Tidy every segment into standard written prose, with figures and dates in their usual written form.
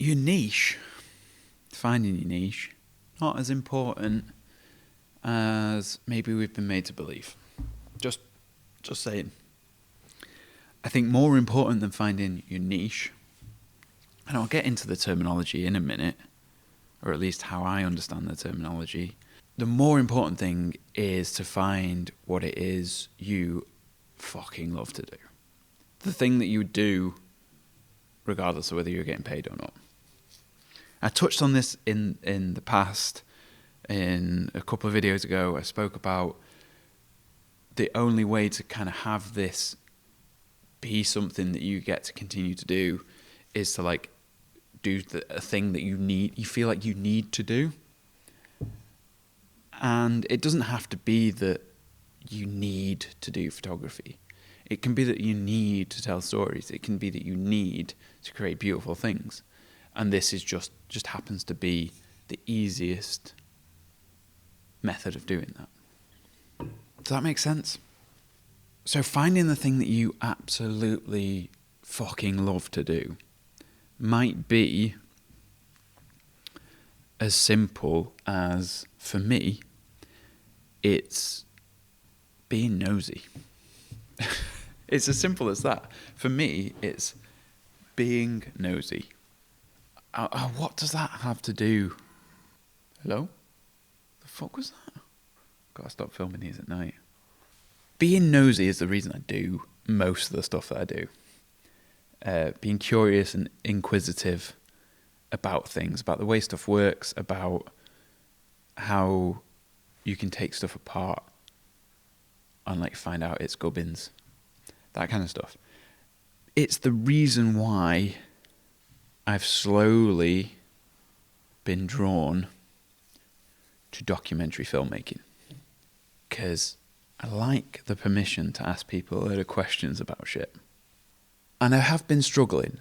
your niche, finding your niche, not as important as maybe we've been made to believe. Just saying. I think more important than finding your niche, and I'll get into the terminology in a minute, or at least how I understand the terminology. The more important thing is to find what it is you fucking love to do. The thing that you do regardless of whether you're getting paid or not. I touched on this in the past. In a couple of videos ago, I spoke about the only way to kind of have this be something that you get to continue to do is to like do a thing that you feel like you need to do. And it doesn't have to be that you need to do photography. It can be that you need to tell stories. It can be that you need to create beautiful things. And this is just happens to be the easiest method of doing that. Does that make sense? So finding the thing that you absolutely fucking love to do might be as simple as, for me, it's being nosy. It's as simple as that. For me, it's being nosy. What does that have to do? Hello? The fuck was that? Gotta stop filming these at night. Being nosy is the reason I do most of the stuff that I do. Being curious and inquisitive about things, about the way stuff works, about how you can take stuff apart and like find out its gubbins, that kind of stuff. It's the reason why I've slowly been drawn to documentary filmmaking, because I like the permission to ask people a lot of questions about shit. And I have been struggling.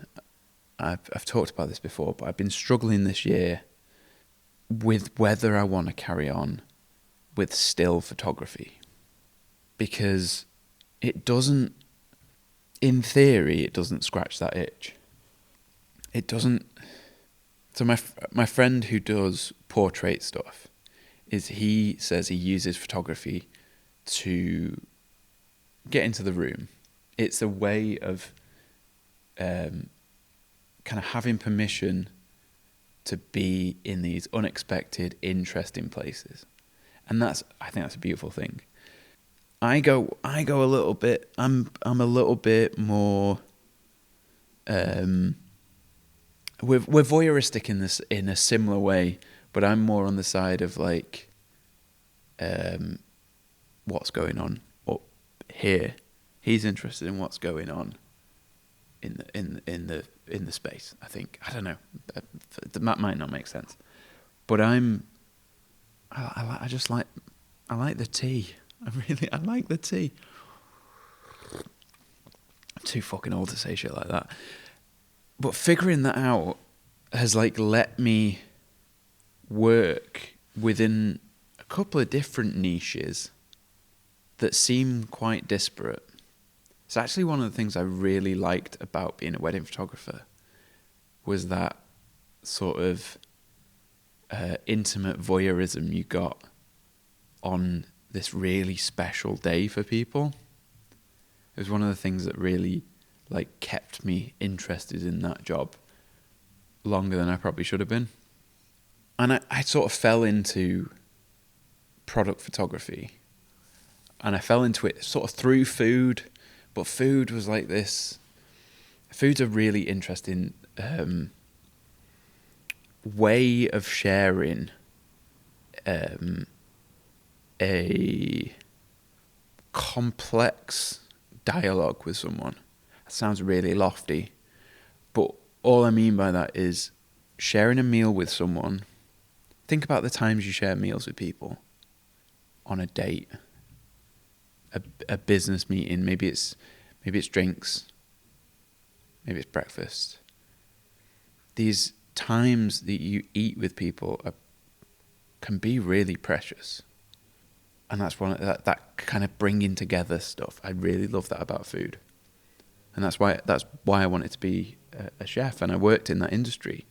I've talked about this before, but I've been struggling this year with whether I want to carry on with still photography, because it doesn't, in theory, it doesn't scratch that itch. It doesn't. So my friend who does portrait stuff, he says he uses photography to get into the room. It's a way of kind of having permission to be in these unexpected, interesting places. And I think that's a beautiful thing. I go a little bit, I'm a little bit more, we're voyeuristic in this, in a similar way, but I'm more on the side of like, what's going on up here. He's interested in what's going on in the space. I think, I don't know, that might not make sense, but I like the tea. I like the tea. I'm too fucking old to say shit like that. But figuring that out has like let me work within a couple of different niches that seem quite disparate. It's actually one of the things I really liked about being a wedding photographer, was that sort of intimate voyeurism you got on this really special day for people. It was one of the things that really like kept me interested in that job longer than I probably should have been. And I sort of fell into product photography, and I fell into it sort of through food, but food was like this. Food's a really interesting way of sharing a complex dialogue with someone. That sounds really lofty, but all I mean by that is sharing a meal with someone. Think about the times you share meals with people. On a date, a business meeting, maybe it's drinks, maybe it's breakfast. These times that you eat with people can be really precious. And that's that kind of bringing together stuff. I really love that about food. And that's why I wanted to be a chef, and I worked in that industry.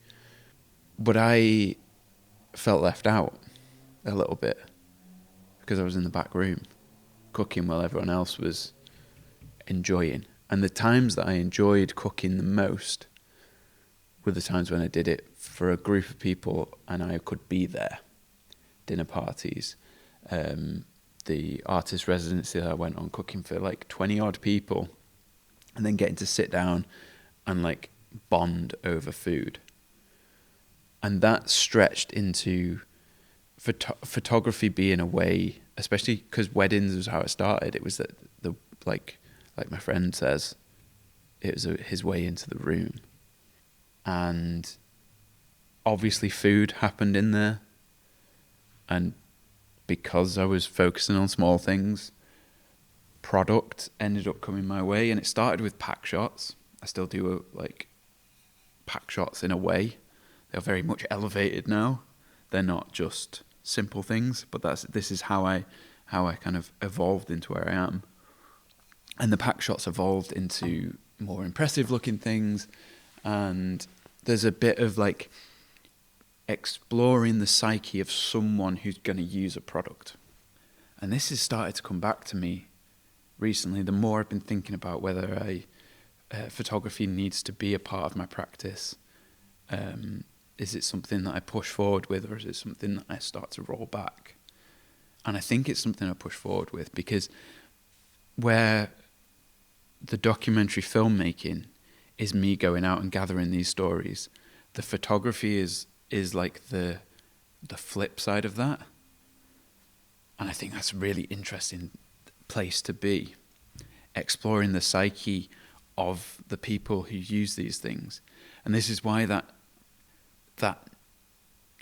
But I felt left out a little bit because I was in the back room cooking while everyone else was enjoying. And the times that I enjoyed cooking the most were the times when I did it for a group of people and I could be there. Dinner parties, the artist residency that I went on, cooking for like 20 odd people, and then getting to sit down and like bond over food. And that stretched into photography being a way, especially because weddings was how it started. It was that the like my friend says, it was his way into the room. And obviously food happened in there. And because I was focusing on small things, product ended up coming my way. And it started with pack shots. I still do pack shots in a way. They're very much elevated now. They're not just simple things, but this is how I kind of evolved into where I am. And the pack shots evolved into more impressive looking things. And there's a bit of like exploring the psyche of someone who's going to use a product. And this has started to come back to me recently. The more I've been thinking about whether photography needs to be a part of my practice. Is it something that I push forward with, or is it something that I start to roll back? And I think it's something I push forward with, because where the documentary filmmaking is me going out and gathering these stories, the photography is like the flip side of that. And I think that's a really interesting place to be, exploring the psyche of the people who use these things. And this is why that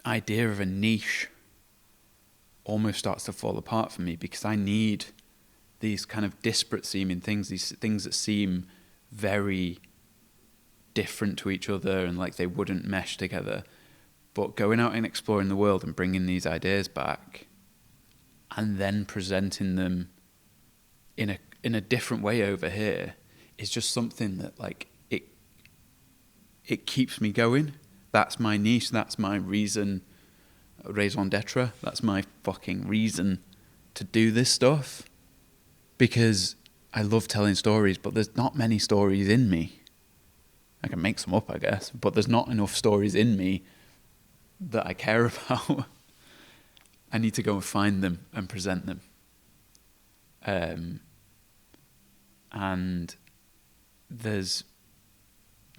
idea of a niche almost starts to fall apart for me, because I need these kind of disparate seeming things, these things that seem very different to each other and like they wouldn't mesh together. But going out and exploring the world and bringing these ideas back and then presenting them in a different way over here is just something that like it keeps me going. That's my niche. That's my reason, raison d'etre. That's my fucking reason to do this stuff, because I love telling stories, but there's not many stories in me. I can make some up, I guess, but there's not enough stories in me that I care about. I need to go and find them and present them. And there's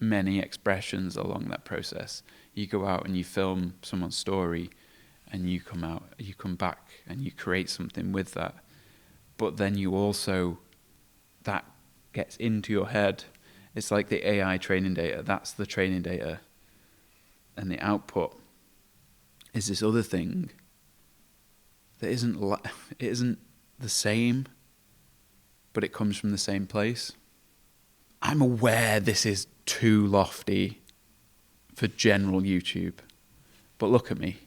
many expressions along that process. You go out and you film someone's story and you come back and you create something with that. But then you also, that gets into your head. It's like the AI training data. That's the training data. And the output is this other thing that isn't the same, but it comes from the same place. I'm aware this is too lofty for general YouTube, but look at me.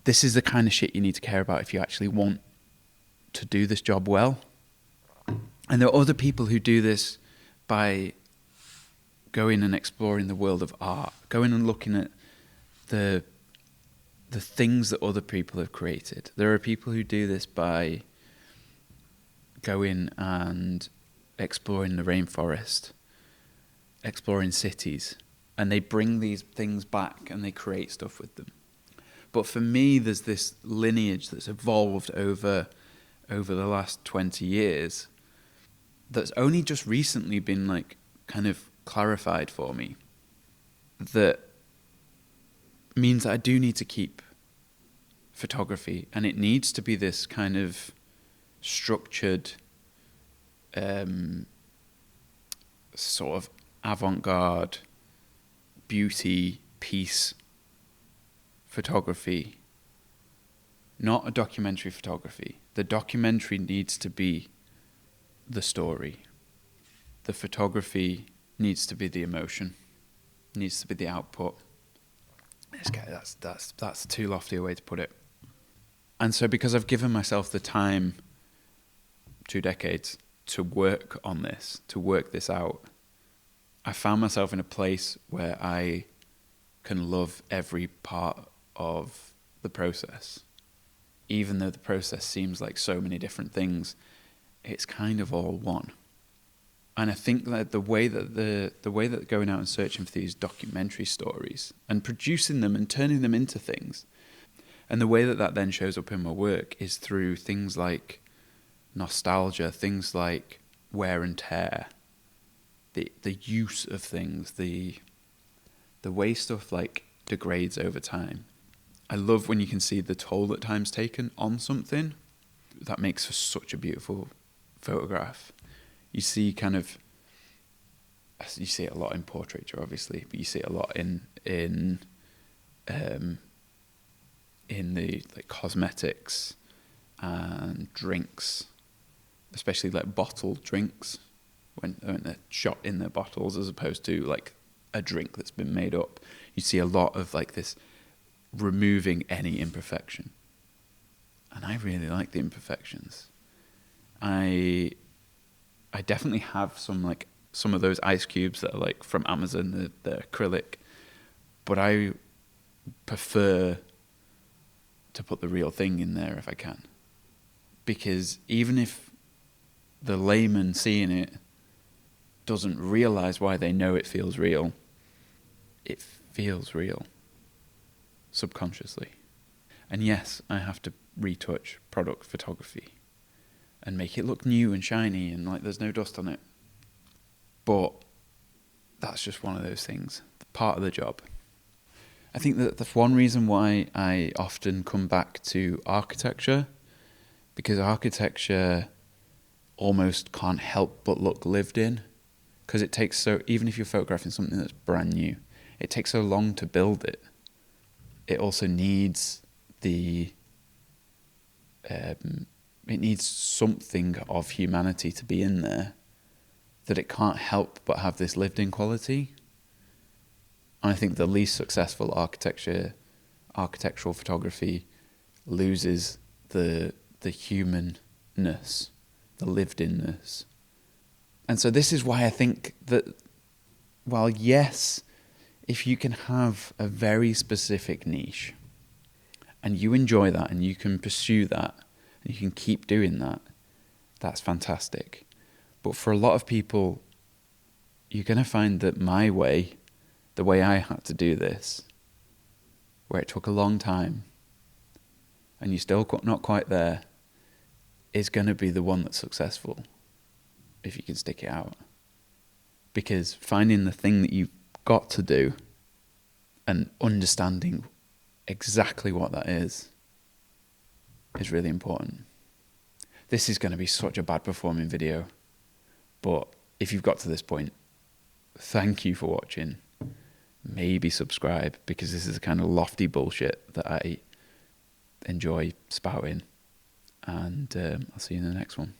This is the kind of shit you need to care about if you actually want to do this job well. And there are other people who do this by going and exploring the world of art, going and looking at the things that other people have created. There are people who do this by going and exploring the rainforest, exploring cities, and they bring these things back and they create stuff with them. But for me, there's this lineage that's evolved over the last 20 years that's only just recently been like kind of clarified for me, that means that I do need to keep photography, and it needs to be this kind of structured sort of avant-garde beauty piece photography, not a documentary photography. The documentary needs to be the story. The photography needs to be the emotion, needs to be the output. That's too lofty a way to put it. And so because I've given myself the time, 2 decades, to work on this, to work this out, I found myself in a place where I can love every part of the process. Even though the process seems like so many different things, it's kind of all one. And I think that the way that going out and searching for these documentary stories and producing them and turning them into things, and the way that then shows up in my work is through things like nostalgia, things like wear and tear, the use of things, the way stuff like degrades over time. I love when you can see the toll that time's taken on something. That makes for such a beautiful photograph. You see you see it a lot in portraiture, obviously, but you see it a lot in the like cosmetics and drinks, especially like bottled drinks when they're shot in their bottles as opposed to like a drink that's been made up. You see a lot of like this removing any imperfection, and I really like the imperfections. I definitely have some of those ice cubes that are like from Amazon, the acrylic, but I prefer to put the real thing in there if I can, because even if the layman seeing it doesn't realize why they know it feels real subconsciously. And yes, I have to retouch product photography and make it look new and shiny and like there's no dust on it. But that's just one of those things, part of the job. I think that that's one reason why I often come back to architecture, because architecture almost can't help but look lived in, because it takes even if you're photographing something that's brand new, it takes so long to build it. It also needs it needs something of humanity to be in there, that it can't help but have this lived-in quality. And I think the least successful architectural photography loses the humanness, the lived-inness. And so this is why I think that, while yes, if you can have a very specific niche, and you enjoy that, and you can pursue that, and you can keep doing that, that's fantastic. But for a lot of people, you're going to find that my way, the way I had to do this, where it took a long time, and you're still not quite there, is going to be the one that's successful, if you can stick it out. Because finding the thing that you've got to do and understanding exactly what that is really important. This is going to be such a bad performing video, but if you've got to this point, thank you for watching. Maybe subscribe, because this is the kind of lofty bullshit that I enjoy spouting. And I'll see you in the next one.